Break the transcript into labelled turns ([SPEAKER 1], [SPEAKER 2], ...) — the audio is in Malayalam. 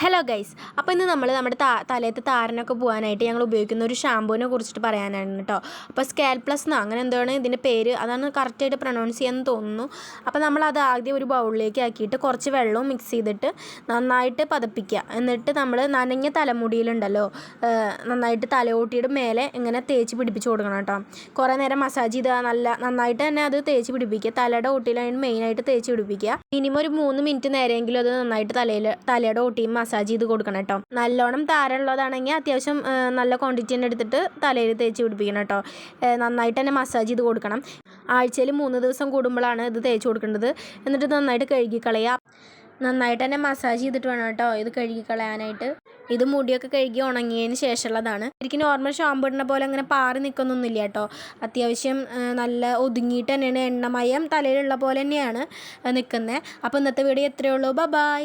[SPEAKER 1] ഹലോ ഗൈസ്, അപ്പോൾ ഇന്ന് നമ്മുടെ തലയത്തെ താരനൊക്കെ പോകാനായിട്ട് ഞങ്ങൾ ഉപയോഗിക്കുന്ന ഒരു ഷാമ്പൂവിനെ കുറിച്ചിട്ട് പറയാനാണ് കേട്ടോ. അപ്പോൾ സ്കാൽ പ്ലസ് എന്നോ അങ്ങനെ എന്താണ് ഇതിൻ്റെ പേര്, അതാണ് കറക്റ്റായിട്ട് പ്രൊനൗൺസ് ചെയ്യാമെന്ന് തോന്നുന്നു. അപ്പോൾ നമ്മളത് ആദ്യം ഒരു ബൗളിലേക്ക് ആക്കിയിട്ട് കുറച്ച് വെള്ളവും മിക്സ് ചെയ്തിട്ട് നന്നായിട്ട് പതപ്പിക്കുക. എന്നിട്ട് നമ്മൾ നനഞ്ഞ തലമുടിയിലുണ്ടല്ലോ, നന്നായിട്ട് തലയോട്ടിയുടെ മേലെ ഇങ്ങനെ തേച്ച് പിടിപ്പിച്ച് കൊടുക്കണം കേട്ടോ. കുറേ നേരം മസാജ് ചെയ്ത് നന്നായിട്ട് തന്നെ അത് തേച്ച് പിടിപ്പിക്കുക. തലയുടെ ഓട്ടിയിലാണ് മെയിനായിട്ട് തേച്ച് പിടിപ്പിക്കുക. മിനിമം ഒരു 3 മിനിറ്റ് നേരമെങ്കിലും അത് നന്നായിട്ട് തലയുടെ ഓട്ടിയും മസാജ് ചെയ്ത് കൊടുക്കണം കേട്ടോ. നല്ലോണം താരമുള്ളതാണെങ്കിൽ അത്യാവശ്യം നല്ല ക്വാണ്ടിറ്റി തന്നെ എടുത്തിട്ട് തലയിൽ തേച്ച് പിടിപ്പിക്കണം കേട്ടോ. നന്നായിട്ട് തന്നെ മസാജ് ചെയ്ത് കൊടുക്കണം. ആഴ്ചയിൽ 3 ദിവസം കൂടുമ്പോഴാണ് ഇത് തേച്ച് കൊടുക്കേണ്ടത്. എന്നിട്ട് നന്നായിട്ട് കഴുകിക്കളയുക. നന്നായിട്ട് തന്നെ മസാജ് ചെയ്തിട്ട് വേണം കേട്ടോ ഇത് കഴുകിക്കളയാനായിട്ട്. ഇത് മുടിയൊക്കെ കഴുകി ഉണങ്ങിയതിന് ശേഷമുള്ളതാണ്. എനിക്ക് നോർമൽ ഷാമ്പു ഇടുന്ന പോലെ അങ്ങനെ പാറി നിൽക്കുന്നൊന്നുമില്ല കേട്ടോ. അത്യാവശ്യം നല്ല ഒതുങ്ങിയിട്ട് തന്നെയാണ്, എണ്ണമയം തലയിലുള്ള പോലെ തന്നെയാണ് നിൽക്കുന്നത്. അപ്പോൾ ഇന്നത്തെ വീഡിയോ എത്രയേ ഉള്ളൂ. ബൈ.